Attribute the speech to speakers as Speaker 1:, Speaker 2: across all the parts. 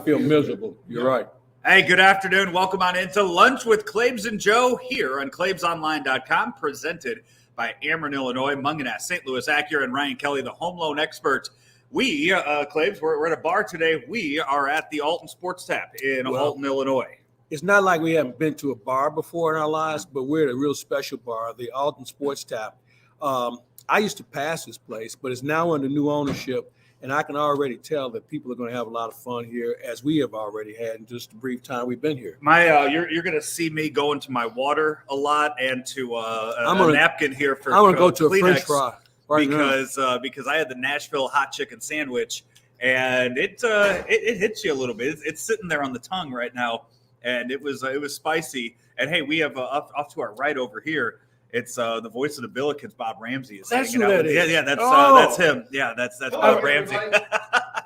Speaker 1: feel miserable. You're right.
Speaker 2: Hey, good afternoon. Welcome on into Lunch with Claibs and Joe here on ClaibsOnline.com, presented by Ameren, Illinois, Munganess, St. Louis Acura, and Ryan Kelly, the home loan expert. We, Claibs, we're at a bar today. We are at the Alton Sports Tap in Alton, Illinois.
Speaker 1: It's not like we haven't been to a bar before in our lives, but we're at a real special bar, the Alton Sports Tap. I used to pass this place, but it's now under new ownership. And I can already tell that people are going to have a lot of fun here, as we have already had in just a brief time we've been here.
Speaker 2: You're going to see me go into my water a lot and to a napkin here for.
Speaker 1: I'm going to go to
Speaker 2: Kleenex
Speaker 1: a French fry
Speaker 2: because I had the Nashville hot chicken sandwich, and it hits you a little bit. It's sitting there on the tongue right now, and it was spicy. And hey, we have off to our right over here. It's the voice of the Billikens, Bob Ramsey, is
Speaker 1: that's
Speaker 2: hanging out with.
Speaker 1: Is.
Speaker 2: Yeah, that's him. Yeah, that's Bob Ramsey.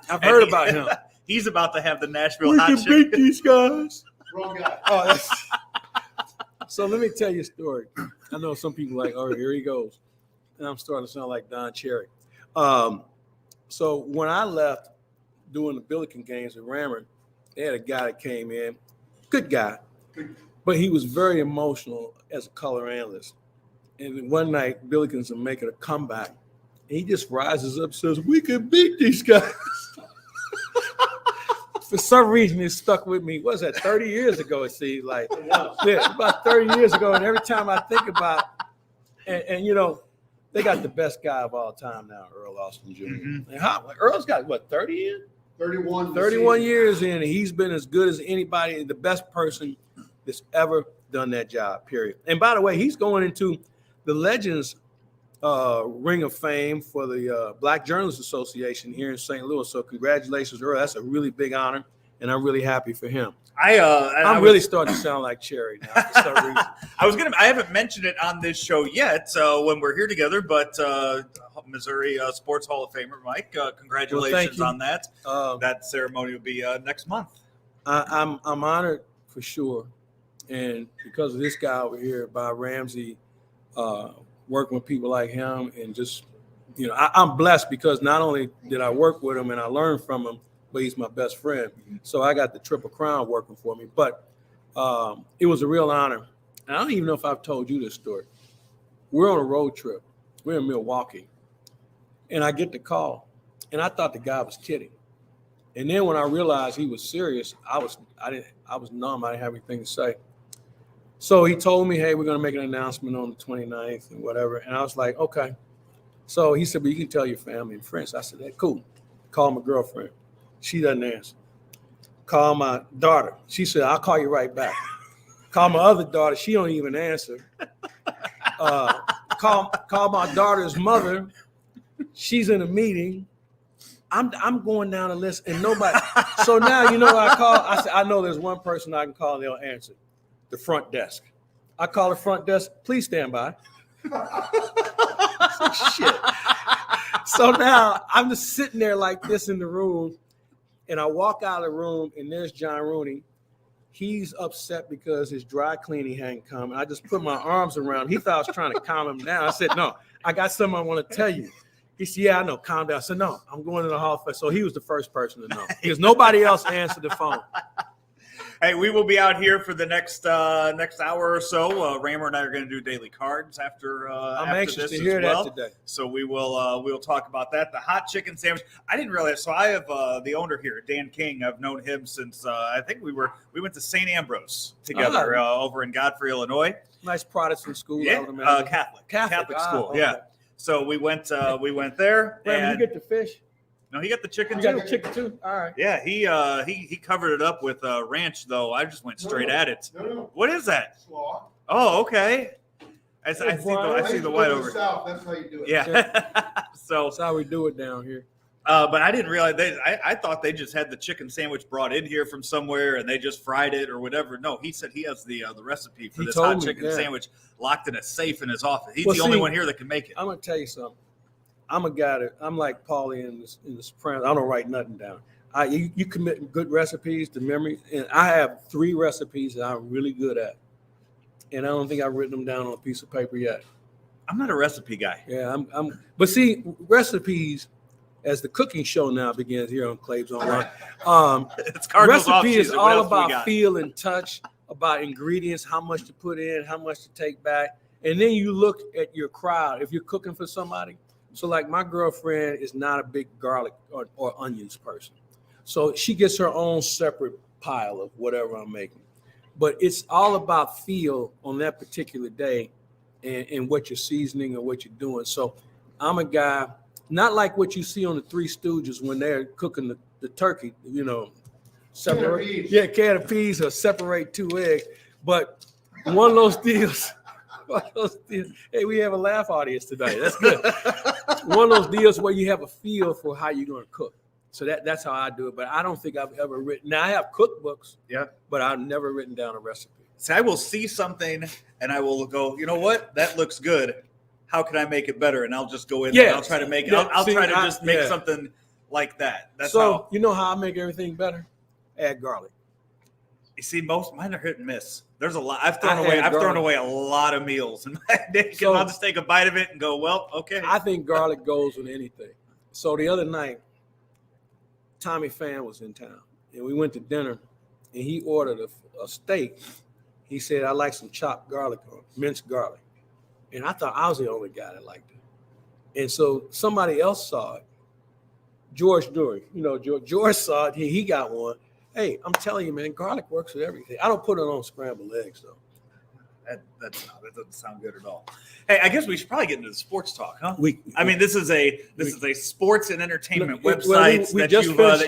Speaker 1: I've heard about him.
Speaker 2: He's about to have the Nashville hot chicken.
Speaker 1: We can beat these guys.
Speaker 3: Wrong guy.
Speaker 1: So let me tell you a story. I know some people are like, oh, here he goes. And I'm starting to sound like Don Cherry. So when I left doing the Billiken games at Rammer, they had a guy that came in, good guy, but he was very emotional as a color analyst. And one night, Billikens are making a comeback. And he just rises up and says, we can beat these guys. For some reason, it stuck with me. What was that, 30 years ago, it seems like? Yeah, about 30 years ago. And every time I think about and you know, they got the best guy of all time now, Earl Austin Jr. Mm-hmm. And Earl's got, 30 years? 31 years in, and he's been as good as anybody, the best person that's ever done that job, period. And by the way, he's going into the Legends Ring of Fame for the Black Journalists Association here in St. Louis. So congratulations, Earl. That's a really big honor, and I'm really happy for him. I'm really starting to sound like Cherry now for some reason.
Speaker 2: I haven't mentioned it on this show yet when we're here together, but Missouri Sports Hall of Famer Mike, congratulations on that. That ceremony will be next month.
Speaker 1: I'm honored for sure. And because of this guy over here, Bob Ramsey, working with people like him, and just, I'm blessed because not only did I work with him and I learned from him, but he's my best friend. So I got the Triple Crown working for me. But it was a real honor. And I don't even know if I've told you this story. We're on a road trip. We're in Milwaukee. And I get the call. And I thought the guy was kidding. And then when I realized he was serious, I was numb. I didn't have anything to say. So he told me, hey, we're going to make an announcement on the 29th and whatever. And I was like, okay. So he said, well, you can tell your family and friends. I said, hey, cool. Call my girlfriend. She doesn't answer. Call my daughter. She said, I'll call you right back. Call my other daughter. She don't even answer. Call my daughter's mother. She's in a meeting. I'm going down the list and nobody. So now, I call. I said, I know there's one person I can call and they'll answer. The front desk. I call the front desk. Please stand by. Shit. So now I'm just sitting there like this in the room, and I walk out of the room, and there's John Rooney. He's upset because his dry cleaning hadn't come. And I just put my arms around him. He thought I was trying to calm him down. I said, no, I got something I want to tell you. He said, yeah, I know, calm down. I said, no, I'm going to the Hall of Fame. So he was the first person to know because nobody else answered the phone.
Speaker 2: Hey, we will be out here for the next hour or so. Rammer and I are going to do daily cards after.
Speaker 1: I'm
Speaker 2: after
Speaker 1: anxious
Speaker 2: this
Speaker 1: to hear
Speaker 2: that
Speaker 1: today.
Speaker 2: So we'll talk about that. The hot chicken sandwich. I didn't realize. So I have the owner here, Dan King. I've known him since I think we went to St. Ambrose together over in Godfrey, Illinois.
Speaker 1: Nice Protestant school.
Speaker 2: Yeah, Catholic school.
Speaker 1: Okay.
Speaker 2: Yeah. So we went there.
Speaker 1: Ram, you get the fish.
Speaker 2: No, he got the chicken
Speaker 1: too.
Speaker 2: too.
Speaker 1: You got the chicken too? All right.
Speaker 2: Yeah, he covered it up with ranch, though. I just went straight at it.
Speaker 3: No.
Speaker 2: What is that?
Speaker 3: Slaw.
Speaker 2: Oh, okay. I see the white over.
Speaker 3: South, that's how you do it.
Speaker 2: Yeah. So
Speaker 1: that's how we do it down here.
Speaker 2: But I didn't realize I thought they just had the chicken sandwich brought in here from somewhere and they just fried it or whatever. No, he said he has the recipe for this hot chicken sandwich locked in a safe in his office. He's the only one here that can make it.
Speaker 1: I'm gonna tell you something. I'm a guy I'm like Paulie in the Sopranos. I don't write nothing down. You commit good recipes to memory, and I have 3 recipes that I'm really good at, and I don't think I've written them down on a piece of paper yet.
Speaker 2: I'm not a recipe guy.
Speaker 1: Yeah, but see, recipes as the cooking show now begins here on Claibs Online.
Speaker 2: It's Cardinals
Speaker 1: Recipe is
Speaker 2: offseason. What
Speaker 1: all
Speaker 2: else we
Speaker 1: about
Speaker 2: got?
Speaker 1: feel and touch, about ingredients, how much to put in, how much to take back. And then you look at your crowd if you're cooking for somebody. So like my girlfriend is not a big garlic or onions person. So she gets her own separate pile of whatever I'm making. But it's all about feel on that particular day and what you're seasoning and what you're doing. So I'm a guy, not like what you see on the Three Stooges when they're cooking the turkey, separate, can of peas or separate 2 eggs. But one of those deals, hey, we have a laugh audience today. That's good. One of those deals where you have a feel for how you're going to cook. So that's how I do it. But I don't think I've ever written. Now I have cookbooks, but I've never written down a recipe.
Speaker 2: So I will see something and I will go, you know what? That looks good. How can I make it better? And I'll just go in there and I'll try to make it. I'll try to just make something like that. That's
Speaker 1: so you know how I make everything better? Add garlic.
Speaker 2: You see, most mine are hit and miss. There's a lot. I've thrown away a lot of meals in my day. So I'll just take a bite of it and go, well, okay.
Speaker 1: I think garlic goes with anything. So the other night, Tommy Fan was in town, and we went to dinner, and he ordered a steak. He said, I like some chopped garlic or minced garlic. And I thought I was the only guy that liked it. And so somebody else saw it. George Dury, George saw it. He got one. Hey, I'm telling you, man, garlic works with everything. I don't put it on scrambled eggs, though.
Speaker 2: That doesn't sound good at all. Hey, I guess we should probably get into the sports talk, huh? This is a sports and entertainment website that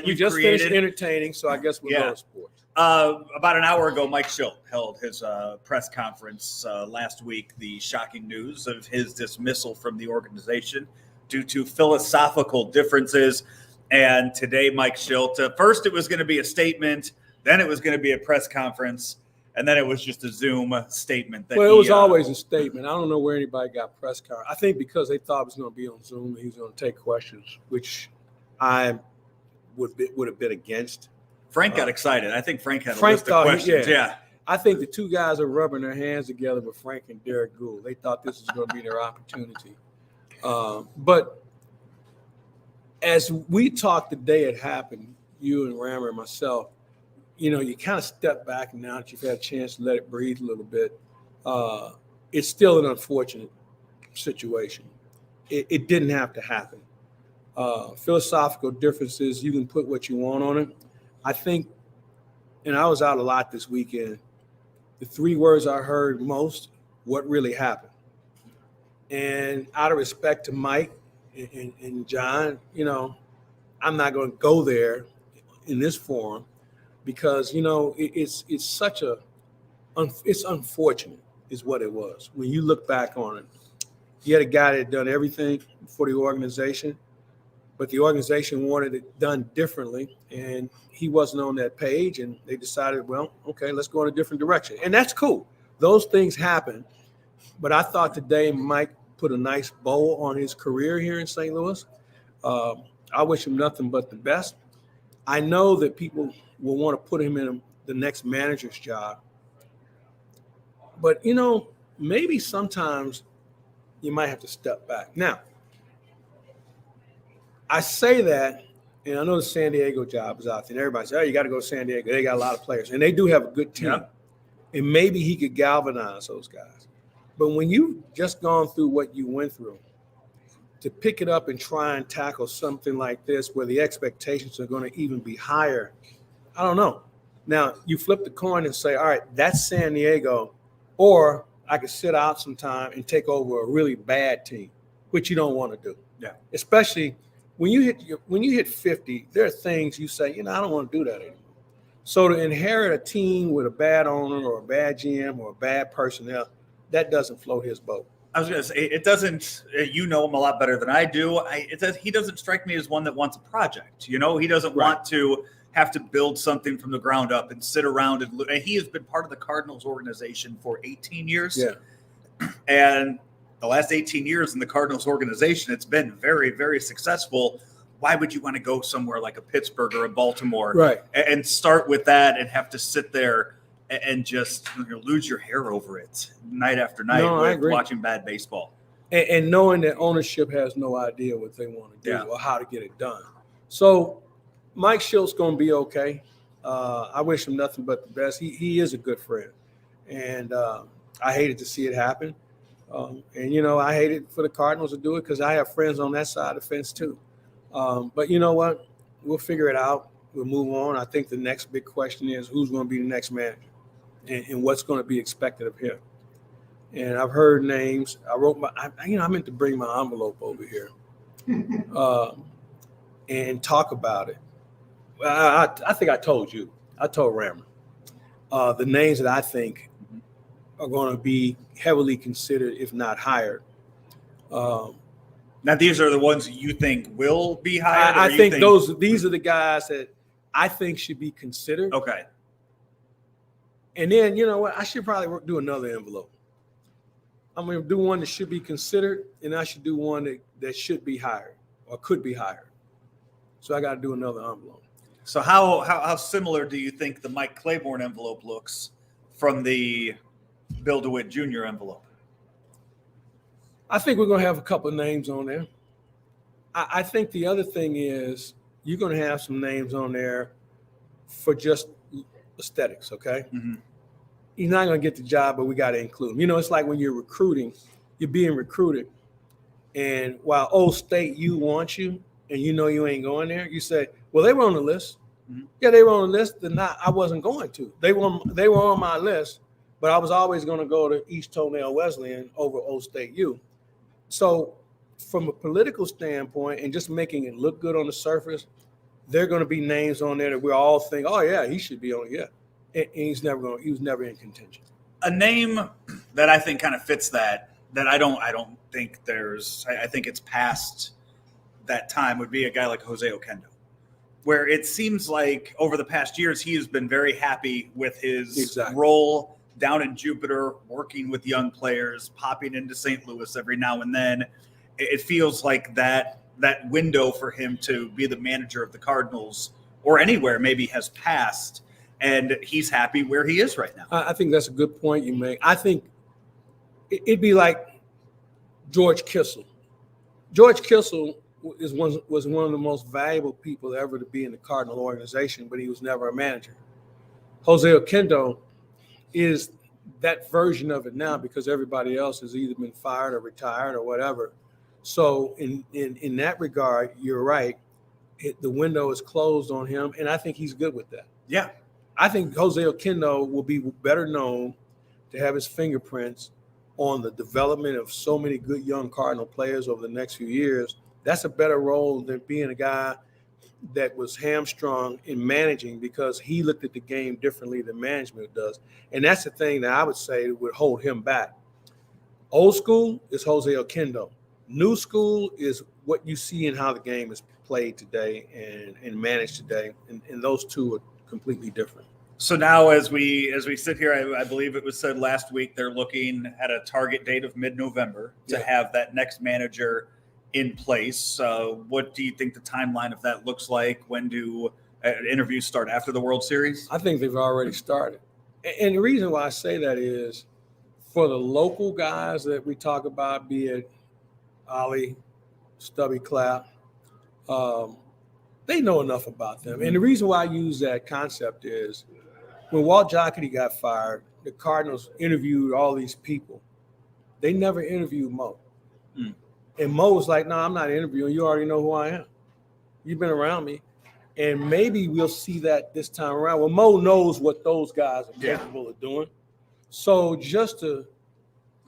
Speaker 2: you just created.
Speaker 1: Finished entertaining, so I guess we'll go to sports.
Speaker 2: About an hour ago, Mike Shildt held his press conference last week. The shocking news of his dismissal from the organization due to philosophical differences. And today, Mike Shildt, first it was going to be a statement, then it was going to be a press conference, and then it was just a Zoom statement.
Speaker 1: It was always a statement. I don't know where anybody got press conference. I think because they thought it was going to be on Zoom and he was going to take questions, which I would have been against.
Speaker 2: Frank got excited. I think Frank had a list of questions.
Speaker 1: I think the two guys are rubbing their hands together with Frank and Derek Gould. They thought this was going to be their opportunity. But as we talked the day it happened, you and Rammer and myself, you kind of step back now that you've had a chance to let it breathe a little bit. It's still an unfortunate situation. It didn't have to happen. Philosophical differences, you can put what you want on it. I think, and I was out a lot this weekend, the 3 words I heard most, what really happened. And out of respect to Mike and John, I'm not going to go there in this forum because, it's such it's unfortunate is what it was. When you look back on it, you had a guy that had done everything for the organization, but the organization wanted it done differently, and he wasn't on that page, and they decided, well, okay, let's go in a different direction. And that's cool. Those things happen. But I thought today Mike put a nice bow on his career here in St. Louis. I wish him nothing but the best. I know that people will want to put him in the next manager's job. But, maybe sometimes you might have to step back. Now, I say that, and I know the San Diego job is out there. Everybody says, you got to go to San Diego. They got a lot of players, and they do have a good team. Yeah. And maybe he could galvanize those guys. But when you've just gone through what you went through, to pick it up and try and tackle something like this where the expectations are going to even be higher, I don't know. Now, you flip the coin and say, all right, that's San Diego, or I could sit out some time and take over a really bad team, which you don't want to do.
Speaker 2: Yeah.
Speaker 1: Especially when you hit 50, there are things you say, I don't want to do that anymore. So to inherit a team with a bad owner or a bad GM or a bad personnel, that doesn't float his boat.
Speaker 2: I was going to say, it doesn't, him a lot better than I do. He doesn't strike me as one that wants a project. He doesn't want to have to build something from the ground up and sit around. And he has been part of the Cardinals organization for 18 years.
Speaker 1: Yeah.
Speaker 2: And the last 18 years in the Cardinals organization, it's been very, very successful. Why would you want to go somewhere like a Pittsburgh or a Baltimore and start with that and have to sit there and just lose your hair over it night after night watching bad baseball?
Speaker 1: and knowing that ownership has no idea what they want to do or how to get it done. So Mike Shildt's going to be okay. I wish him nothing but the best. He is a good friend, and I hated to see it happen. And I hated for the Cardinals to do it because I have friends on that side of the fence too. But you know what? We'll figure it out. We'll move on. I think the next big question is who's going to be the next manager and what's going to be expected of him. And I've heard names. I meant to bring my envelope over here and talk about it. I think I told you. I told Rammer the names that I think are going to be heavily considered, if not hired.
Speaker 2: Now, these are the ones you think will be hired?
Speaker 1: I think these are the guys that I think should be considered.
Speaker 2: Okay.
Speaker 1: And then, you know what? I should probably do another envelope. I'm going to do one that should be considered, and I should do one that should be hired or could be hired. So I got to do another envelope.
Speaker 2: So how similar do you think the Mike Claiborne envelope looks from the Bill DeWitt Jr. envelope?
Speaker 1: I think we're going to have a couple of names on there. I think the other thing is you're going to have some names on there for just aesthetics, okay?
Speaker 2: Mm-hmm.
Speaker 1: He's not going to get the job, but we got to include him. It's like when you're recruiting, you're being recruited, and while Old State U wants you, and you ain't going there, you say, well, they were on the list. Mm-hmm. Yeah, they were on the list. I wasn't going to. They were on my list, but I was always going to go to East Toenail Wesleyan over Old State U. So from a political standpoint and just making it look good on the surface, there are going to be names on there that we all think, oh, yeah, he should be on it. Yeah. And he was never in contention.
Speaker 2: A name that I think kind of fits that I don't think I think it's past that time would be a guy like Jose Oquendo, where it seems like over the past years, he has been very happy with his role down in Jupiter, working with young players, popping into St. Louis every now and then. It feels like that window for him to be the manager of the Cardinals or anywhere maybe has passed, and he's happy where he is right now.
Speaker 1: I think that's a good point you make. I think it'd be like George Kissel. George Kissel was one of the most valuable people ever to be in the Cardinal organization, but he was never a manager. Jose Oquendo is that version of it now because everybody else has either been fired or retired or whatever. So in that regard, you're right. The window is closed on him, and I think he's good with that.
Speaker 2: Yeah.
Speaker 1: I think Jose Oquendo will be better known to have his fingerprints on the development of so many good young Cardinal players over the next few years. That's a better role than being a guy that was hamstrung in managing because he looked at the game differently than management does. And that's the thing that I would say would hold him back. Old school is Jose Oquendo. New school is what you see in how the game is played today and managed today. And those two are completely different.
Speaker 2: So now as we sit here, I believe it was said last week, they're looking at a target date of mid-November to have that next manager in place. What do you think the timeline of that looks like? When do interviews start after the World Series?
Speaker 1: I think they've already started. And the reason why I say that is for the local guys that we talk about, be it Ollie, Stubby Clapp, they know enough about them. And the reason why I use that concept is when Walt Jocketty got fired, the Cardinals interviewed all these people. They never interviewed Mo. Mm. And Mo was like, no, I'm not interviewing. You already know who I am. You've been around me. And maybe we'll see that this time around. Well, Mo knows what those guys are capable of doing. So just to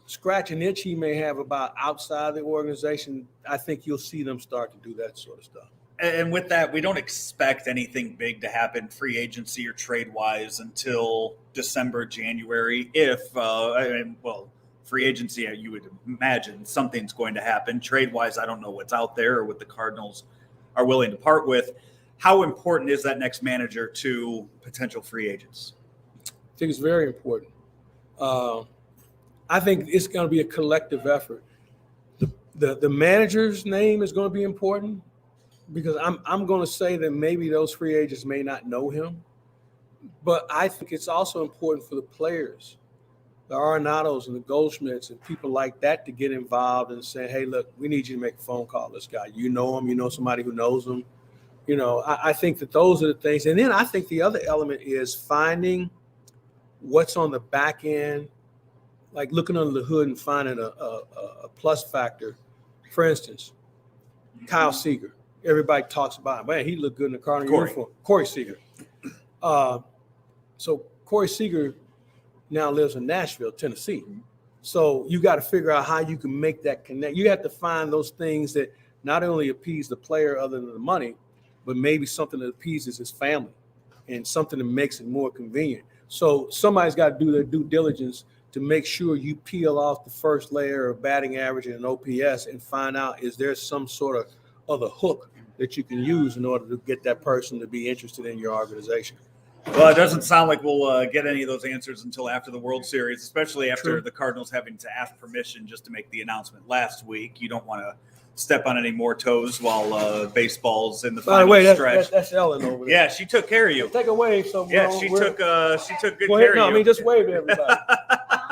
Speaker 1: scratch an itch he may have about outside the organization, I think you'll see them start to do that sort of stuff.
Speaker 2: And with that, we don't expect anything big to happen free agency or trade-wise until December, January. Free agency, you would imagine something's going to happen. Trade-wise, I don't know what's out there or what the Cardinals are willing to part with. How important is that next manager to potential free agents?
Speaker 1: I think it's very important. I think it's going to be a collective effort. The manager's name is going to be important because I'm going to say that maybe those free agents may not know him, but I think it's also important for the players. the Arenados and the Goldschmidts and people like that to get involved and say, hey, look, we need you to make a phone call to this guy. You know him, you know somebody who knows him. I think that those are the things. And then I think the other element is finding what's on the back end, like looking under the hood and finding a plus factor. For instance, Kyle Seager. Everybody talks about him. Man, he looked good in the Cardinals uniform. Corey Seager. So Corey Seager now lives in Nashville, Tennessee. So you got to figure out how you can make that connect. You have to find those things that not only appease the player other than the money, but maybe something that appeases his family and something that makes it more convenient. So somebody's got to do their due diligence to make sure you peel off the first layer of batting average and OPS and find out, is there some sort of other hook that you can use in order to get that person to be interested in your organization.
Speaker 2: Well, it doesn't sound like we'll get any of those answers until after the World Series, especially after the Cardinals having to ask permission just to make the announcement last week. You don't want to step on any more toes while baseball's in the final stretch.
Speaker 1: That's Ellen over there.
Speaker 2: Yeah, she took care of you.
Speaker 1: Take a wave. So
Speaker 2: yeah, she took good care of you.
Speaker 1: No, I mean, just wave to everybody.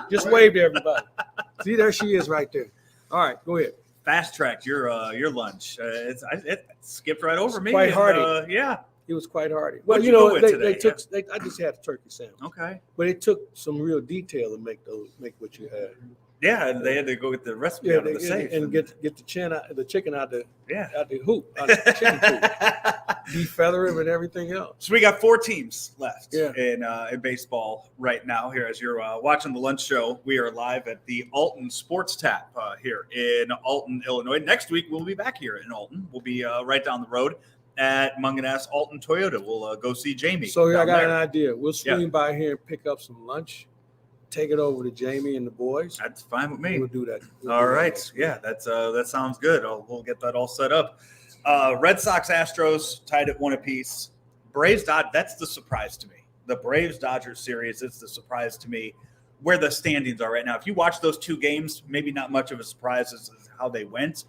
Speaker 1: Just wave to everybody. See, there she is right there. All right, go ahead.
Speaker 2: Fast tracked your lunch. It skipped right over me.
Speaker 1: Quite hearty.
Speaker 2: Yeah.
Speaker 1: It was quite hearty.
Speaker 2: Well,
Speaker 1: I just had a turkey sandwich.
Speaker 2: Okay.
Speaker 1: But it took some real detail to make what you had.
Speaker 2: Yeah, and they had to go get the recipe out of the safe
Speaker 1: and get the chicken out the hoop, out the chicken coop, defeather him and everything else.
Speaker 2: So we got 4 teams left in baseball right now. Here, as you're watching the lunch show, we are live at the Alton Sports Tap here in Alton, Illinois. Next week we'll be back here in Alton. We'll be right down the road at Munganass Alton Toyota. We'll go see Jamie.
Speaker 1: So I got an idea. We'll swing by here and pick up some lunch. Take it over to Jamie and the boys.
Speaker 2: That's fine with me.
Speaker 1: We'll do that.
Speaker 2: All right. Yeah, that sounds good. We'll get that all set up. Red Sox, Astros tied at 1 apiece. Braves, Dodgers, that's the surprise to me. The Braves-Dodgers series is the surprise to me where the standings are right now. If you watch those 2 games, maybe not much of a surprise as how they went.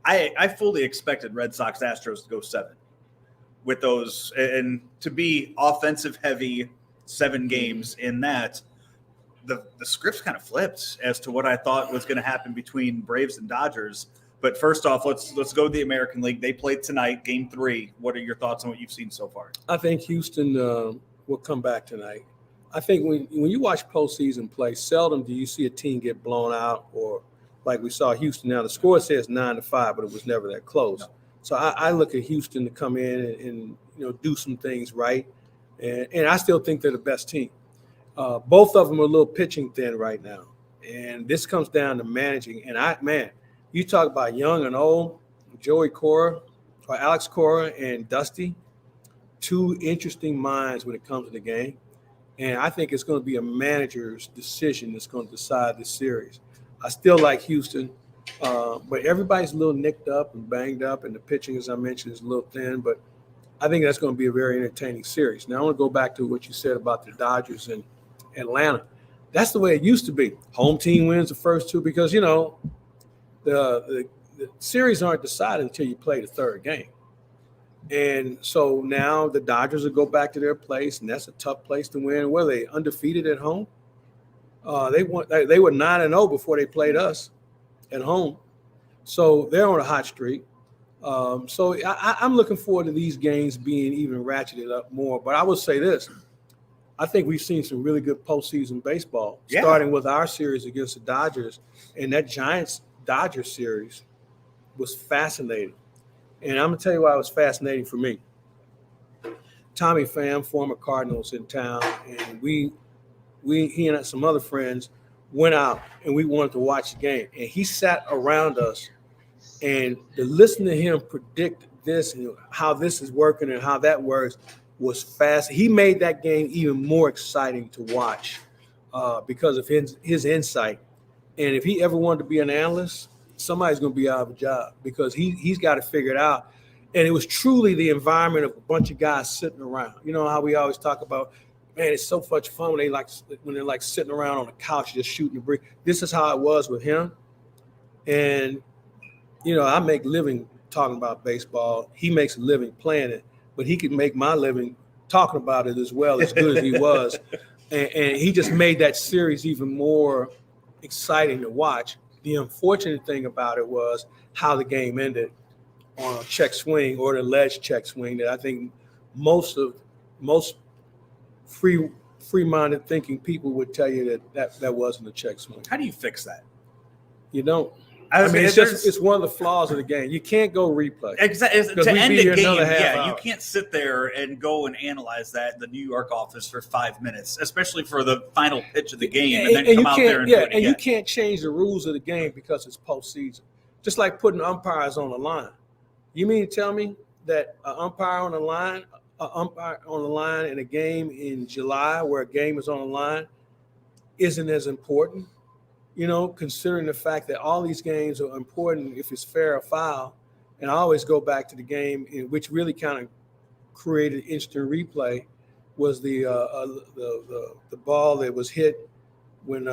Speaker 2: I fully expected Red Sox, Astros to go 7 with those and to be offensive heavy 7 games in that. The script's kind of flipped as to what I thought was going to happen between Braves and Dodgers. But first off, let's go to the American League. They played tonight, Game 3. What are your thoughts on what you've seen so far?
Speaker 1: I think Houston will come back tonight. I think when you watch postseason play, seldom do you see a team get blown out or like we saw Houston. Now the score says 9-5, but it was never that close. No. So I look at Houston to come in and do some things right, and I still think they're the best team. Both of them are a little pitching thin right now. And this comes down to managing. And you talk about young and old, Joey Cora or Alex Cora and Dusty, 2 interesting minds when it comes to the game. And I think it's going to be a manager's decision that's going to decide this series. I still like Houston, but everybody's a little nicked up and banged up, and the pitching, as I mentioned, is a little thin. But I think that's going to be a very entertaining series. Now, I want to go back to what you said about the Dodgers and Atlanta. That's the way it used to be. Home team wins the first 2 because, the series aren't decided until you play the 3rd game. And so now the Dodgers will go back to their place, and that's a tough place to win. Were they undefeated at home? They were 9-0 before they played us at home. So they're on a hot streak. So I'm looking forward to these games being even ratcheted up more. But I will say this. I think we've seen some really good postseason baseball, starting with our series against the Dodgers. And that Giants-Dodgers series was fascinating. And I'm going to tell you why it was fascinating for me. Tommy Pham, former Cardinals, in town, and he and some other friends went out, and we wanted to watch the game. And he sat around us, and to listen to him predict this and how this is working and how that works was fast. He made that game even more exciting to watch because of his insight. And if he ever wanted to be an analyst, somebody's going to be out of a job because he's got to figure it out. And it was truly the environment of a bunch of guys sitting around. You know how we always talk about, man, it's so much fun when they're sitting around on the couch just shooting the breeze. This is how it was with him. And, I make a living talking about baseball. He makes a living playing it. But he could make my living talking about it as well, as good as he was. and he just made that series even more exciting to watch. The unfortunate thing about it was how the game ended on a check swing or the alleged check swing that I think most free-minded thinking people would tell you that wasn't a check swing.
Speaker 2: How do you fix that?
Speaker 1: You don't. I mean, it's one of the flaws of the game. You can't go replay.
Speaker 2: Exactly. To end a game, you can't sit there and go and analyze that in the New York office for 5 minutes, especially for the final pitch of the game, and then come out there and do it again.
Speaker 1: You can't change the rules of the game because it's postseason. Just like putting umpires on the line. You mean to tell me that an umpire on the line in a game in July where a game is on the line isn't as important? You know, considering the fact that all these games are important if it's fair or foul. And I always go back to the game in which really kind of created instant replay was the ball that was hit when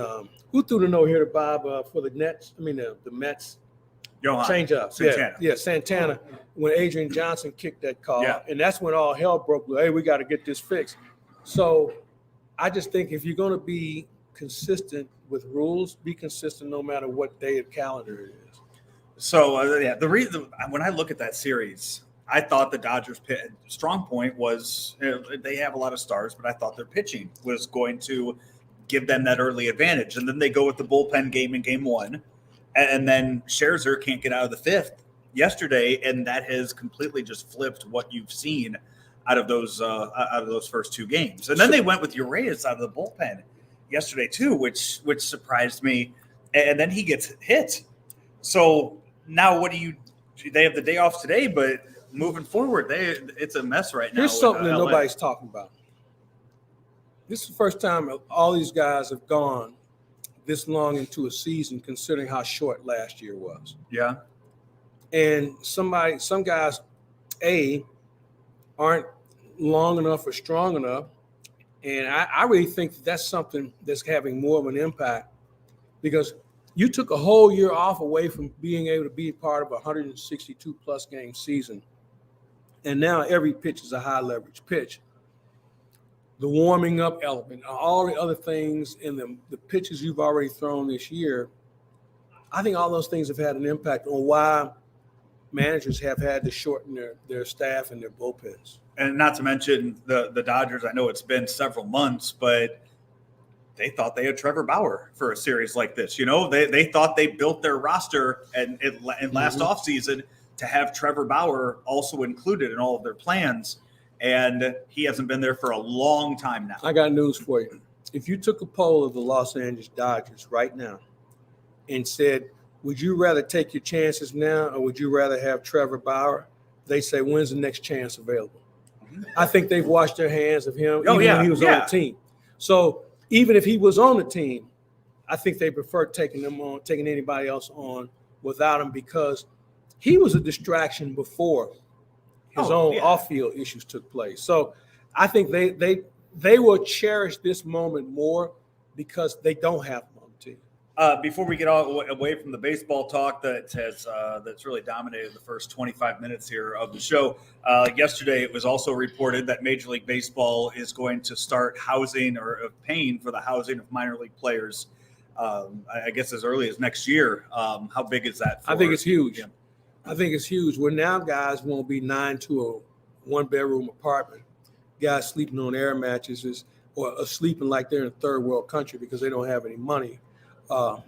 Speaker 1: who threw the no-hitter, Bob, for the Nets? I mean the Mets. Change up.
Speaker 2: Santana.
Speaker 1: Yeah, Santana. When Adrian Johnson kicked that call.
Speaker 2: Yeah.
Speaker 1: And that's when all hell broke loose. Hey, we got to get this fixed. So I just think if you're going to be consistent with rules, be consistent no matter what day of calendar it is.
Speaker 2: So the reason when I look at that series, I thought the Dodgers' strong point was they have a lot of stars, but I thought their pitching was going to give them that early advantage. And then they go with the bullpen game in game one, and then Scherzer can't get out of the fifth yesterday, and that has completely just flipped what you've seen out of those first two games. And then they went with Urias out of the bullpen yesterday too, which surprised me. And then he gets hit. So now what do you? They have the day off today, but moving forward, it's a mess right now.
Speaker 1: Here's something that nobody's talking about. This is the first time all these guys have gone this long into a season, considering how short last year was.
Speaker 2: Yeah.
Speaker 1: And some guys, aren't long enough or strong enough. And I really think that's something that's having more of an impact because you took a whole year off away from being able to be part of a 162 plus game season. And now every pitch is a high leverage pitch. The warming up element, all the other things in the pitches you've already thrown this year, I think all those things have had an impact on why managers have had to shorten their staff and their bullpens.
Speaker 2: And not to mention the Dodgers, I know it's been several months, but they thought they had Trevor Bauer for a series like this. You know, they thought they built their roster in last offseason to have Trevor Bauer also included in all of their plans. And he hasn't been there for a long time now.
Speaker 1: I got news for you. If you took a poll of the Los Angeles Dodgers right now and said, would you rather take your chances now or would you rather have Trevor Bauer? They say, when's the next chance available? I think they've washed their hands of him when he was on the team. So even if he was on the team, I think they prefer taking anybody else on without him because he was a distraction before his own off-field issues took place. So I think they will cherish this moment more because they don't have him on the team.
Speaker 2: Before we get away from the baseball talk that's really dominated the first 25 minutes here of the show, yesterday it was also reported that Major League Baseball is going to start housing or paying for the housing of minor league players, I guess as early as next year. How big is that?
Speaker 1: I think it's huge. Yeah. I think it's huge. Where now guys won't be 9 to a one-bedroom apartment, guys sleeping on air mattresses or sleeping like they're in a third world country because they don't have any money.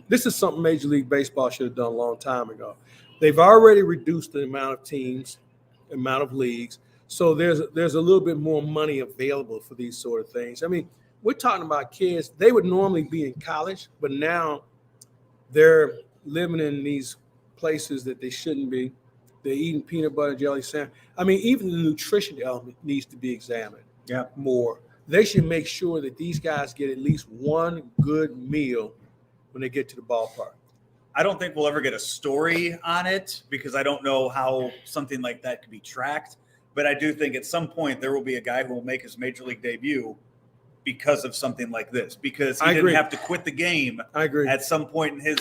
Speaker 1: This is something Major League Baseball should have done a long time ago. They've already reduced the amount of teams, amount of leagues. So there's a little bit more money available for these sort of things. I mean, we're talking about kids. They would normally be in college, but now they're living in these places that they shouldn't be. They're eating peanut butter jelly sandwich. I mean, even the nutrition element needs to be examined more. They should make sure that these guys get at least one good meal when they get to the ballpark.
Speaker 2: I don't think we'll ever get a story on it because I don't know how something like that could be tracked. But I do think at some point there will be a guy who will make his major league debut because of something like this, because he didn't have to quit the game at some point in his,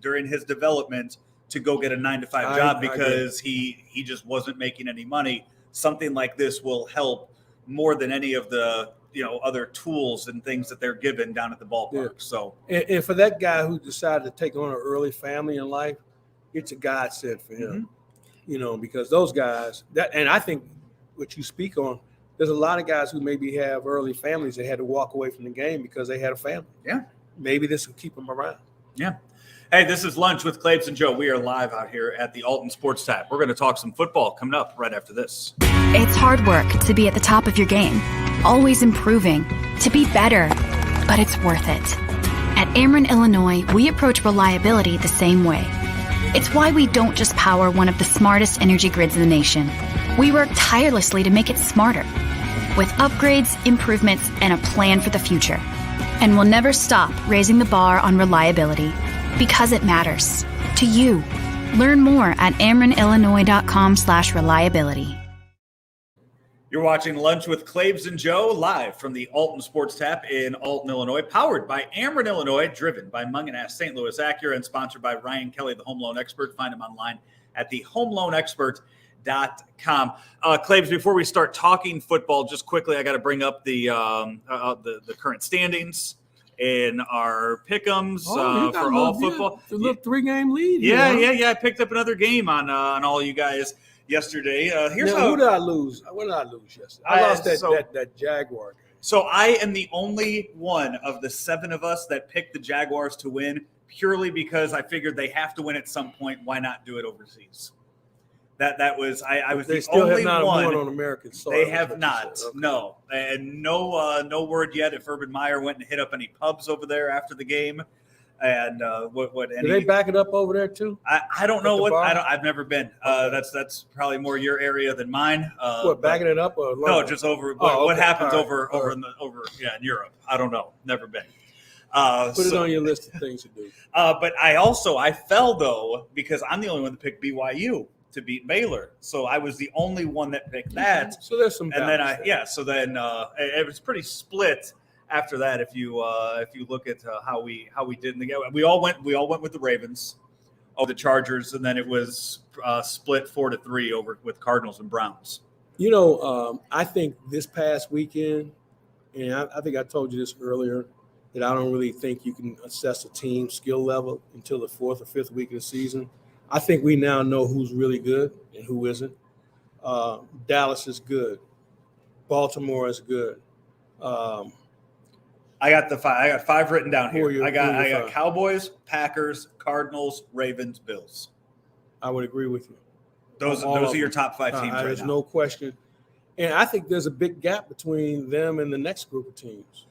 Speaker 2: during his development to go get a 9-to-5 job because he just wasn't making any money. Something like this will help more than any of the other tools and things that they're given down at the ballpark.
Speaker 1: Yeah.
Speaker 2: So,
Speaker 1: and for that guy who decided to take on an early family in life, it's a godsend for him. Because those guys and I think what you speak on, there's a lot of guys who maybe have early families that had to walk away from the game because they had a family.
Speaker 2: Yeah.
Speaker 1: Maybe this will keep them around.
Speaker 2: Yeah. Hey, this is Lunch with Claibs and Joe. We are live out here at the Alton Sports Tap. We're going to talk some football coming up right after this.
Speaker 3: It's hard work to be at the top of your game, always improving, to be better, but it's worth it. At Ameren, Illinois, we approach reliability the same way. It's why we don't just power one of the smartest energy grids in the nation. We work tirelessly to make it smarter, with upgrades, improvements, and a plan for the future. And we'll never stop raising the bar on reliability, because it matters to you. Learn more at amerenillinois.com/reliability.
Speaker 2: You're watching Lunch with Claibs and Joe live from the Alton Sports Tap in Alton, Illinois, powered by Ameren, Illinois, driven by Munganass St. Louis Acura, and sponsored by Ryan Kelly, the home loan expert. Find him online at thehomeloanexpert.com. Claibs, before we start talking football, just quickly, I got to bring up the current standings in our pick'ems for all football.
Speaker 1: A little 3-game lead.
Speaker 2: Yeah. I picked up another game on all you guys yesterday.
Speaker 1: Who did I lose? What did I lose yesterday? I lost that Jaguar game.
Speaker 2: So I am the only one of the 7 of us that picked the Jaguars to win, purely because I figured they have to win at some point. Why not do it overseas? That was I was
Speaker 1: they
Speaker 2: the
Speaker 1: still
Speaker 2: only
Speaker 1: have not
Speaker 2: one
Speaker 1: won on American soil.
Speaker 2: They have not. Okay. No, and no word yet if Urban Meyer went and hit up any pubs over there after the game. And what?
Speaker 1: Did they back it up over there too?
Speaker 2: I don't know what. I've never been. That's probably more your area than mine.
Speaker 1: Backing it up or
Speaker 2: no, just over. What happens over in Europe? I don't know. Never been.
Speaker 1: Put it on your list of things to do.
Speaker 2: But I fell though because I'm the only one that picked BYU to beat Baylor, so I was the only one that picked that.
Speaker 1: So there's some.
Speaker 2: And then it was pretty split after that. If you look at how we did in the game, we all went with the Ravens over the Chargers, and then it was split 4-3 over with Cardinals and Browns.
Speaker 1: I think this past weekend, and I think I told you this earlier, that I don't really think you can assess a team's skill level until the 4th or 5th week of the season. I think we now know who's really good and who isn't. Dallas is good. Baltimore is good.
Speaker 2: I got 5 written down here. I got Cowboys, Packers, Cardinals, Ravens, Bills.
Speaker 1: I would agree with you.
Speaker 2: Those are your top 5 teams right
Speaker 1: there's
Speaker 2: now.
Speaker 1: No question. And I think there's a big gap between them and the next group of teams.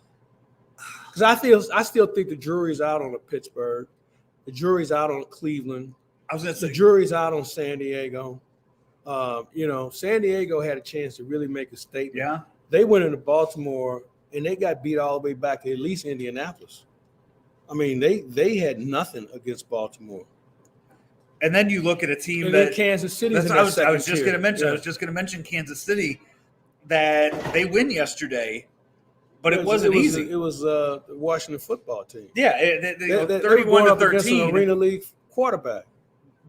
Speaker 1: Because I still think the jury's out on Pittsburgh. The jury's out on Cleveland. The jury's out on San Diego. San Diego had a chance to really make a statement.
Speaker 2: Yeah.
Speaker 1: They went into Baltimore and they got beat all the way back to at least Indianapolis. I mean, they had nothing against Baltimore.
Speaker 2: And then you look at a team
Speaker 1: and
Speaker 2: that
Speaker 1: Kansas City.
Speaker 2: I was just going to mention. I was just going to mention Kansas City, that they win yesterday, but it wasn't easy.
Speaker 1: It was the Washington football team.
Speaker 2: Yeah,
Speaker 1: they
Speaker 2: 31-13.
Speaker 1: An Arena League quarterback.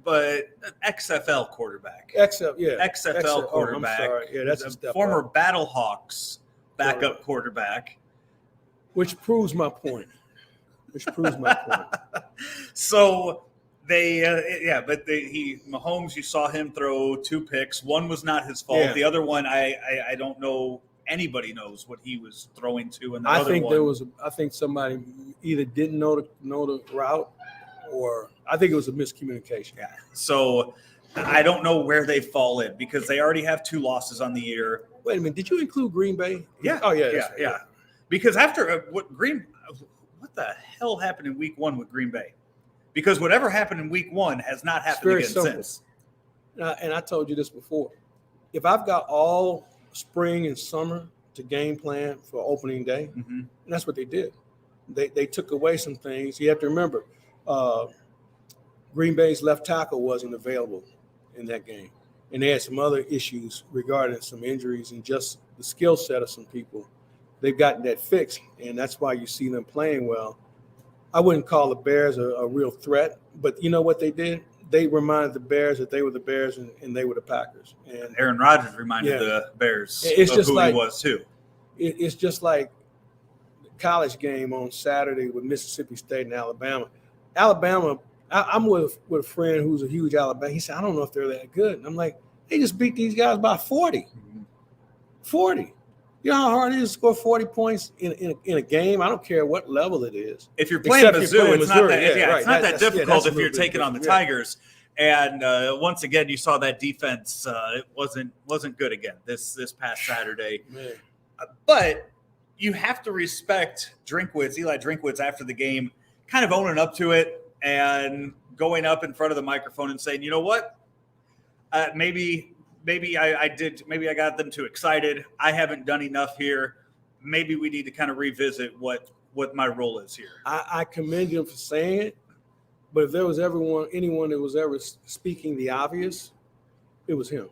Speaker 2: But XFL quarterback.
Speaker 1: XFL
Speaker 2: quarterback.
Speaker 1: I'm sorry. Yeah, that's a step
Speaker 2: former
Speaker 1: up.
Speaker 2: Battlehawks backup quarterback.
Speaker 1: Which proves my point.
Speaker 2: So Mahomes, you saw him throw 2 picks. One was not his fault. Yeah. The other one, I don't know. Anybody knows what he was throwing to. And I
Speaker 1: think somebody either didn't know the route, or I think it was a miscommunication.
Speaker 2: Yeah. So I don't know where they fall in because they already have 2 losses on the year.
Speaker 1: Wait a minute. Did you include Green Bay?
Speaker 2: Yeah.
Speaker 1: Oh, yeah.
Speaker 2: Because after what the hell happened in week 1 with Green Bay? Because whatever happened in week 1 has not happened again since.
Speaker 1: And I told you this before. If I've got all spring and summer to game plan for opening day, and that's what they did. They took away some things. You have to remember, Green Bay's left tackle wasn't available in that game. And they had some other issues regarding some injuries and just the skill set of some people. They've gotten that fixed, and that's why you see them playing well. I wouldn't call the Bears a real threat, but you know what they did? They reminded the Bears that they were the Bears and they were the Packers. And
Speaker 2: Aaron Rodgers reminded the Bears
Speaker 1: it's
Speaker 2: of
Speaker 1: just
Speaker 2: who
Speaker 1: like,
Speaker 2: he was too.
Speaker 1: It's just like the college game on Saturday with Mississippi State and Alabama. I'm with a friend who's a huge Alabama. He said, I don't know if they're that good. And I'm like, they just beat these guys by 40. 40. You know how hard it is to score 40 points in a game? I don't care what level it is.
Speaker 2: If you're playing Mizzou, it's not that,
Speaker 1: right.
Speaker 2: it's not that difficult if you're
Speaker 1: bit
Speaker 2: taking on the
Speaker 1: different,
Speaker 2: Tigers. And once again, you saw that defense. It wasn't good again this past Saturday.
Speaker 1: Man.
Speaker 2: But you have to respect Eli Drinkwitz after the game, kind of owning up to it and going up in front of the microphone and saying, you know what? Maybe I got them too excited. I haven't done enough here. Maybe we need to kind of revisit what my role is here.
Speaker 1: I commend him for saying it, but if there was anyone that was ever speaking the obvious, it was him.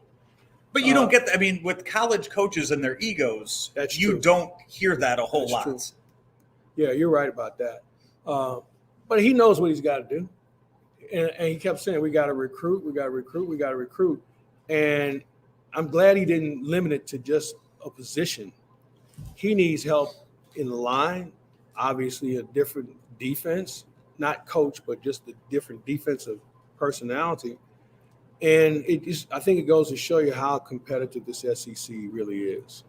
Speaker 2: But you don't get that. I mean, with college coaches and their egos, you don't hear that a whole lot.
Speaker 1: True. Yeah, you're right about that. But he knows what he's got to do. And he kept saying, we got to recruit. And I'm glad he didn't limit it to just a position. He needs help in the line, obviously a different defense, not coach, but just a different defensive personality. And I think it goes to show you how competitive this SEC really is.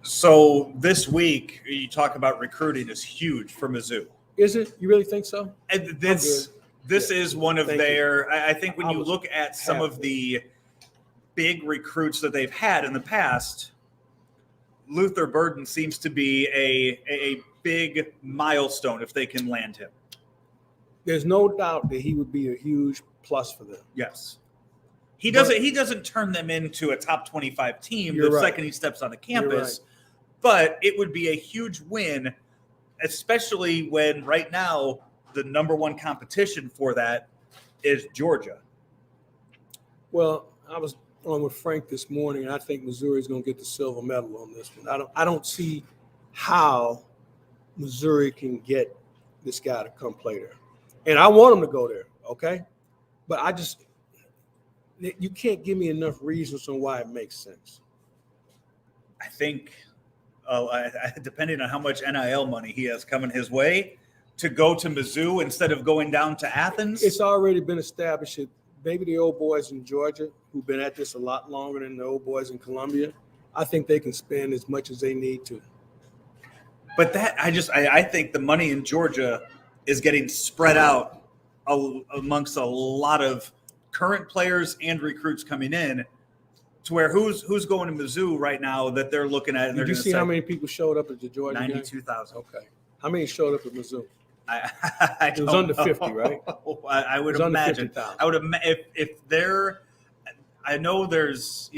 Speaker 2: So this week, you talk about recruiting is huge for Mizzou.
Speaker 1: Is it? You really think so?
Speaker 2: And this is one of I think when you look at some of the big recruits that they've had in the past, Luther Burden seems to be a big milestone if they can land him.
Speaker 1: There's no doubt that he would be a huge plus for them.
Speaker 2: Yes. He doesn't turn them into a top 25 team the second he steps on the campus, but it would be a huge win, especially when right now the number one competition for that is Georgia. Well,
Speaker 1: I was on with Frank this morning, and I think Missouri is going to get the silver medal on this one. I don't see how Missouri can get this guy to come play there. And I want him to go there, okay? But you can't give me enough reasons on why it makes sense.
Speaker 2: I think, depending on how much NIL money he has coming his way, to go to Mizzou instead of going down to Athens.
Speaker 1: It's already been established that maybe the old boys in Georgia, who've been at this a lot longer than the old boys in Columbia, I think they can spend as much as they need to.
Speaker 2: But I think the money in Georgia is getting spread out amongst a lot of current players and recruits coming in, to where who's going to Mizzou right now that they're looking at. And
Speaker 1: Did you see how many people showed up at the Georgia
Speaker 2: 92,000.
Speaker 1: Okay. How many showed up at Mizzou?
Speaker 2: It
Speaker 1: was under 50, right?
Speaker 2: I would imagine. I would if they're. I know there's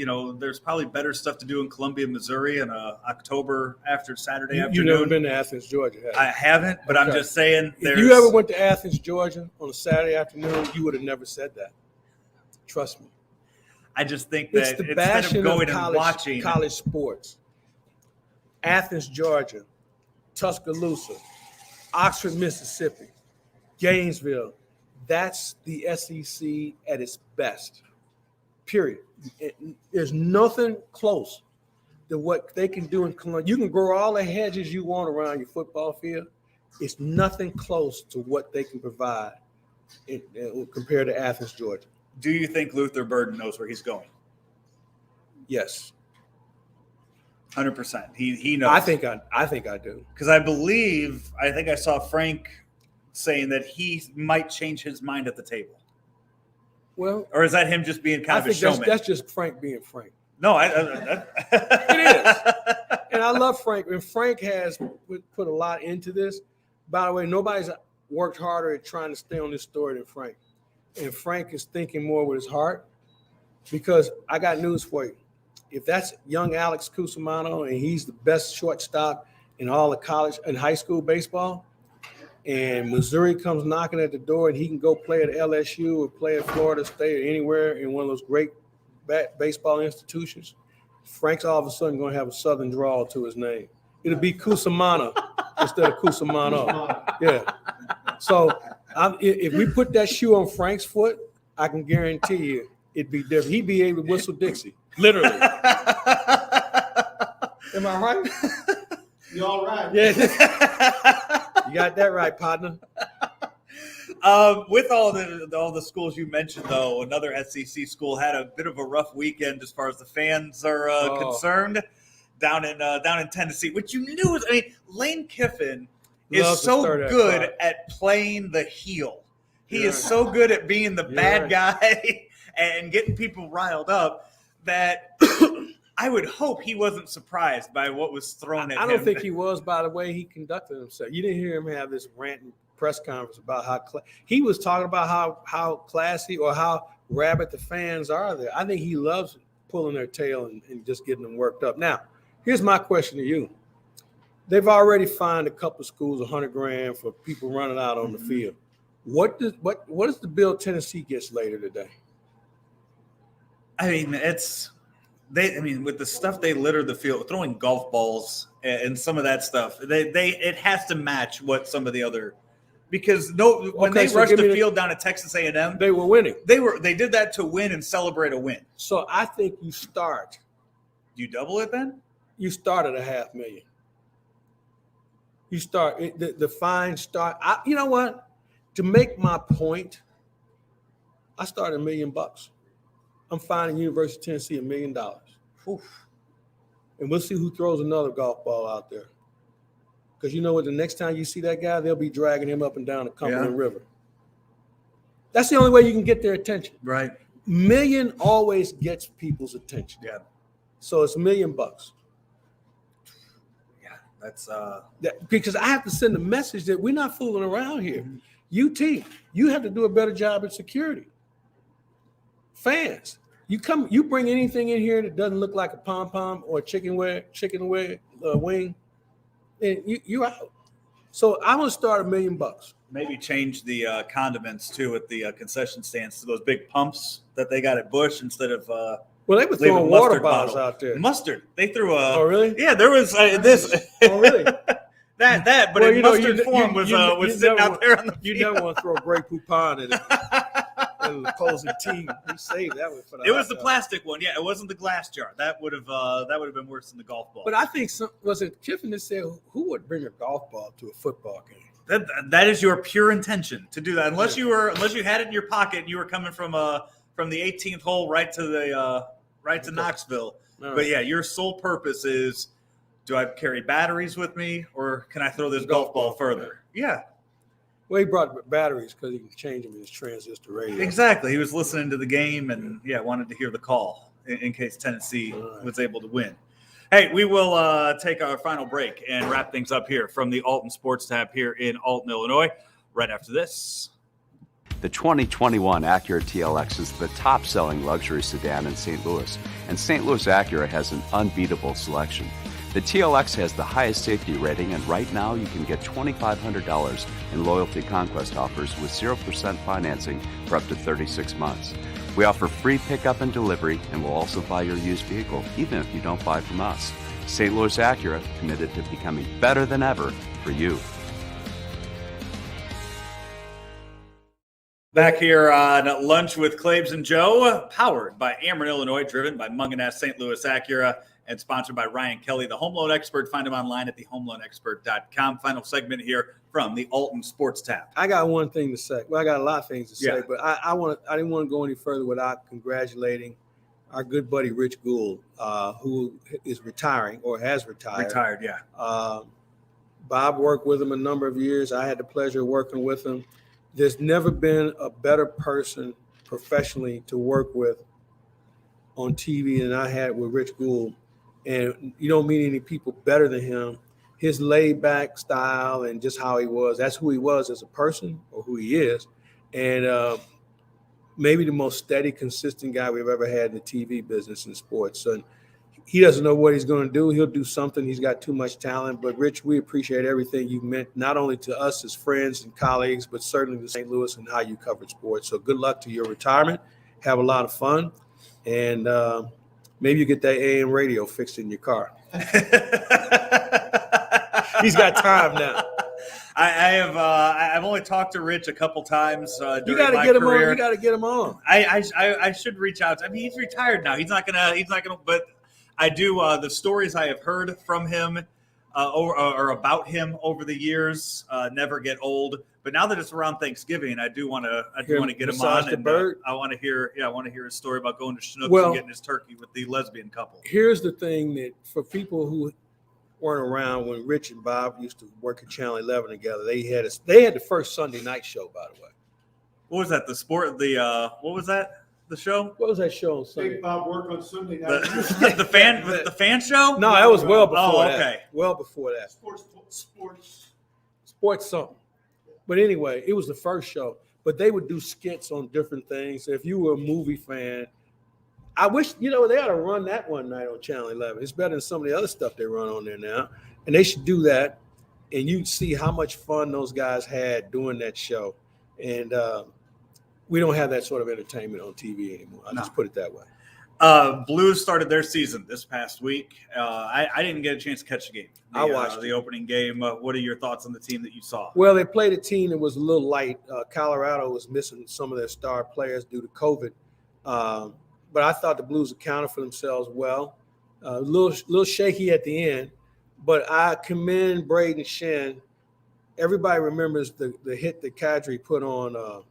Speaker 2: probably better stuff to do in Columbia, Missouri, in October after Saturday afternoon.
Speaker 1: You've never been to Athens, Georgia, have you?
Speaker 2: I haven't, but okay. I'm just saying.
Speaker 1: If you ever went to Athens, Georgia, on a Saturday afternoon, you would have never said that. Trust me.
Speaker 2: I just think that
Speaker 1: it's the bastion
Speaker 2: instead of going
Speaker 1: of
Speaker 2: and watching
Speaker 1: college sports. Athens, Georgia, Tuscaloosa, Oxford, Mississippi, Gainesville. That's the SEC at its best. Period. There's nothing close to what they can do in Columbia. You can grow all the hedges you want around your football field. It's nothing close to what they can provide compared to Athens, Georgia.
Speaker 2: Do you think Luther Burden knows where he's going?
Speaker 1: Yes.
Speaker 2: 100%. He knows.
Speaker 1: I think I do.
Speaker 2: Because I think I saw Frank saying that he might change his mind at the table.
Speaker 1: Well,
Speaker 2: or is that him just being kind of a showman?
Speaker 1: That's just Frank being Frank.
Speaker 2: No,
Speaker 1: it is. And I love Frank. And Frank has put a lot into this. By the way, nobody's worked harder at trying to stay on this story than Frank. And Frank is thinking more with his heart, because I got news for you. If that's young Alex Cusimano and he's the best shortstop in all of college and high school baseball, and Missouri comes knocking at the door and he can go play at LSU or play at Florida State or anywhere in one of those great baseball institutions, Frank's all of a sudden going to have a southern drawl to his name. It'll be Cusimano instead of Cusimano. Yeah. So if we put that shoe on Frank's foot, I can guarantee you it'd be different. He'd be able to whistle Dixie, literally. Am I right?
Speaker 4: You all right?
Speaker 1: Yeah. You got that right, partner.
Speaker 2: With all the schools you mentioned, though, another SEC school had a bit of a rough weekend as far as the fans are concerned down in Tennessee, which you knew was. I mean, Lane Kiffin is so good at playing the heel. He is so good at being the bad guy and getting people riled up that I would hope he wasn't surprised by what was thrown at him.
Speaker 1: I don't think he was, by the way he conducted himself. You didn't hear him have this ranting press conference about how he was talking about how classy or how rabid the fans are there. I think he loves pulling their tail and just getting them worked up. Now, here's my question to you. They've already fined a couple schools $100,000 for people running out on the field. What is the bill Tennessee gets later today?
Speaker 2: I mean, with the stuff they litter the field, throwing golf balls and some of that stuff, it has to match what some of the other, because when they rushed the field down at Texas A&M,
Speaker 1: they were winning.
Speaker 2: They did that to win and celebrate a win.
Speaker 1: So I think you
Speaker 2: double it then?
Speaker 1: You start at $500,000. You start the fine start. You know what? To make my point, I started $1 million. I'm fining University of Tennessee $1 million. Oof. And we'll see who throws another golf ball out there. Because you know what? The next time you see that guy, they'll be dragging him up and down the Cumberland River. That's the only way you can get their attention.
Speaker 2: Right.
Speaker 1: $1 million always gets people's attention.
Speaker 2: Yeah.
Speaker 1: So it's $1 million.
Speaker 2: Yeah, that's
Speaker 1: because I have to send a message that we're not fooling around here. UT, you have to do a better job at security. Fans, you bring anything in here that doesn't look like a pom-pom or a chicken wing, and you're out. So I'm gonna start $1 million.
Speaker 2: Maybe change the condiments too at the concession stands to those big pumps that they got at Busch instead of.
Speaker 1: Well, they were throwing water bottles out there.
Speaker 2: Mustard. They threw a.
Speaker 1: Oh, really?
Speaker 2: Yeah, there was this.
Speaker 1: Oh, really?
Speaker 2: But in mustard form was sitting out there on the field.
Speaker 1: You never want to throw a Grey Poupon in it. And the opposing team, we saved that one for the.
Speaker 2: It was the plastic one, yeah. It wasn't the glass jar. That would have been worse than the golf ball.
Speaker 1: But I think was it Kiffin that said who would bring a golf ball to a football game?
Speaker 2: That is your pure intention to do that, unless you had it in your pocket and you were coming from the 18th hole right to Knoxville. Right. But yeah, your sole purpose is: do I carry batteries with me, or can I throw this golf ball further? Yeah.
Speaker 1: Well, he brought batteries because he can change them in his transistor radio.
Speaker 2: Exactly. He was listening to the game and, wanted to hear the call in case Tennessee was able to win. Hey, we will take our final break and wrap things up here from the Alton Sports Tab here in Alton, Illinois, right after this.
Speaker 5: The 2021 Acura TLX is the top-selling luxury sedan in St. Louis, and St. Louis Acura has an unbeatable selection. The TLX has the highest safety rating, and right now you can get $2,500 in Loyalty Conquest offers with 0% financing for up to 36 months. We offer free pickup and delivery, and we'll also buy your used vehicle, even if you don't buy from us. St. Louis Acura, committed to becoming better than ever for you.
Speaker 2: Back here on Lunch with Claibs and Joe, powered by Ameren, Illinois, driven by Munganess St. Louis Acura, and sponsored by Ryan Kelly, the home loan expert. Find him online at thehomeloanexpert.com. Final segment here from the Alton Sports Tab.
Speaker 1: I got one thing to say. Well, I got a lot of things to say, but I didn't want to go any further without congratulating our good buddy Rich Gould, who is retiring or has retired.
Speaker 2: Retired, yeah.
Speaker 1: Bob worked with him a number of years. I had the pleasure of working with him. There's never been a better person professionally to work with on TV than I had with Rich Gould. And you don't meet any people better than him. His laid-back style and just how he was, that's who he was as a person, or who he is. And maybe the most steady, consistent guy we've ever had in the TV business in sports. So he doesn't know what he's going to do. He'll do something. He's got too much talent. But, Rich, we appreciate everything you meant, not only to us as friends and colleagues, but certainly to St. Louis and how you covered sports. So good luck to your retirement. Have a lot of fun. And maybe you get that AM radio fixed in your car. He's got time now.
Speaker 2: I've only talked to Rich a couple times during my
Speaker 1: career. You got to get him on.
Speaker 2: I should reach out. I mean, he's retired now. He's not gonna. But I do. The stories I have heard from him or about him over the years never get old. But now that it's around Thanksgiving, I do want to get him on, and I want to hear his story about going to Schnucks and getting his turkey with the lesbian couple.
Speaker 1: Here's the thing that for people who weren't around when Rich and Bob used to work at Channel 11 together, they had the first Sunday night show, by the way.
Speaker 2: What was that? What was that? The show?
Speaker 1: What was that show on Sunday?
Speaker 4: Big Bob work on Sunday night.
Speaker 2: The fan show?
Speaker 1: No, that was well before that.
Speaker 2: Okay.
Speaker 1: Well before that.
Speaker 4: Sports
Speaker 1: something. But anyway, it was the first show. But they would do skits on different things. If you were a movie fan, I wish, they ought to run that one night on Channel 11. It's better than some of the other stuff they run on there now. And they should do that. And you'd see how much fun those guys had doing that show. And we don't have that sort of entertainment on TV anymore. I'll just put it that way.
Speaker 2: Blues started their season this past week. I didn't get a chance to catch the game.
Speaker 1: I watched
Speaker 2: the opening game. What are your thoughts on the team that you saw?
Speaker 1: Well, they played a team that was a little light. Colorado was missing some of their star players due to COVID. But I thought the Blues accounted for themselves well. A little shaky at the end. But I commend Braden Shen. Everybody remembers the hit that Kadri put on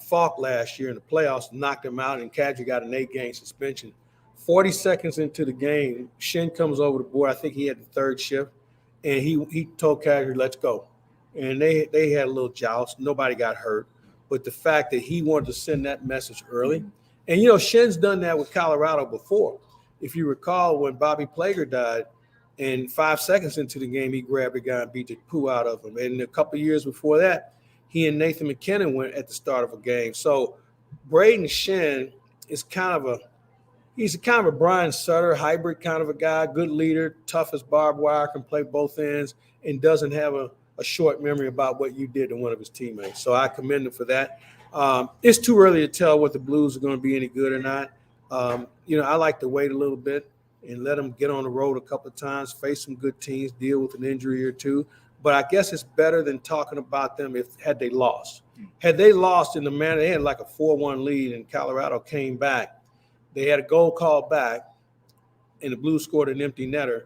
Speaker 1: Falk last year in the playoffs, knocked him out, and Kadri got an 8-game suspension. 40 seconds into the game, Shen comes over the board. I think he had the third shift, and he told Kadri, let's go. And they had a little joust. Nobody got hurt. But the fact that he wanted to send that message early, and, Shen's done that with Colorado before. If you recall, when Bobby Plager died, and 5 seconds into the game, he grabbed a guy and beat the poo out of him. And a couple of years before that, he and Nathan McKinnon went at the start of a game. So Braden Shen is he's kind of a Brian Sutter hybrid kind of a guy, good leader, tough as barbed wire, can play both ends, and doesn't have a short memory about what you did to one of his teammates. So I commend him for that. It's too early to tell what the Blues are going to be any good or not. I like to wait a little bit and let them get on the road a couple of times, face some good teams, deal with an injury or two. But I guess it's better than talking about them had they lost. Had they lost in the manner, they had like a 4-1 lead and Colorado came back. They had a goal called back and the Blues scored an empty netter.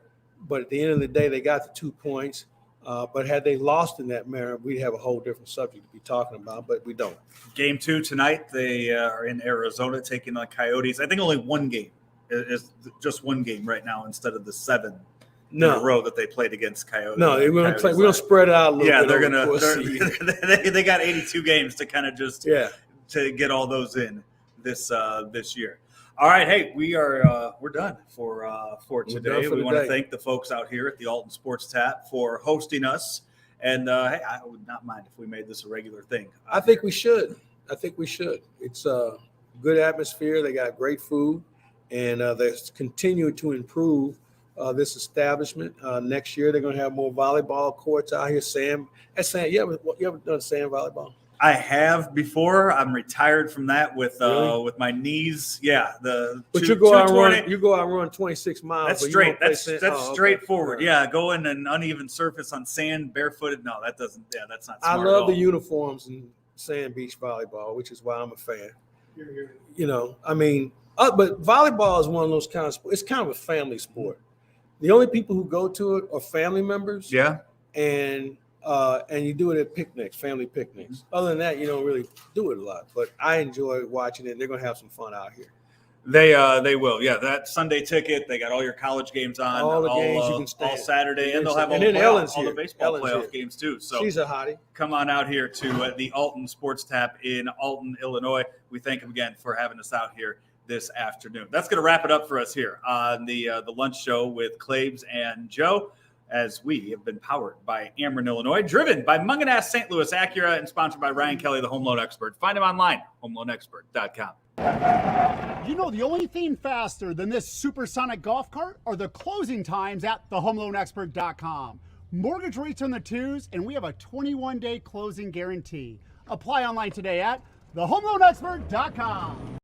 Speaker 1: But at the end of the day, they got the 2 points. But had they lost in that manner, we'd have a whole different subject to be talking about, but we don't. Game
Speaker 2: 2 tonight, they are in Arizona taking the Coyotes. I think only one game is just one game right now instead of the 7 in a row that they played against Coyotes.
Speaker 1: No, we're going to spread it out a little bit.
Speaker 2: Yeah, they're going to. They got 82 games to kind of just to get all those in this year. All right, hey, we're done for today. We want to thank the folks out here at the Alton Sports Tap for hosting us. And hey, I would not mind if we made this a regular thing.
Speaker 1: I think we should. It's a good atmosphere. They got great food, and they continue to improve this establishment. Next year, they're going to have more volleyball courts out here. You ever done sand volleyball?
Speaker 2: I have before. I'm retired from that with my knees. Yeah,
Speaker 1: you go out and run 26 miles.
Speaker 2: That's straight. That's straightforward. Okay. Yeah, going an uneven surface on sand, barefooted. No, that doesn't. Yeah, that's not. Smart
Speaker 1: I love the uniforms in sand beach volleyball, which is why I'm a fan. But volleyball is one of those kind of sports. It's kind of a family sport. The only people who go to it are family members.
Speaker 2: Yeah,
Speaker 1: and you do it at picnics, family picnics. Other than that, you don't really do it a lot. But I enjoy watching it. They're going to have some fun out here.
Speaker 2: They will. Yeah, that Sunday ticket. They got all your college games on.
Speaker 1: All the games you can stand.
Speaker 2: All Saturday, and they'll have all the baseball playoff games too. So
Speaker 1: she's a hottie.
Speaker 2: Come on out here to the Alton Sports Tap in Alton, Illinois. We thank them again for having us out here this afternoon. That's going to wrap it up for us here on the lunch show with Claibs and Joe, as we have been powered by Ameren, Illinois, driven by Munganass St. Louis Acura, and sponsored by Ryan Kelly, the home loan expert. Find him online, homeloanexpert.com.
Speaker 6: The only thing faster than this supersonic golf cart are the closing times at thehomeloanexpert.com. Mortgage rates on the twos, and we have a 21-day closing guarantee. Apply online today at thehomeloanexpert.com.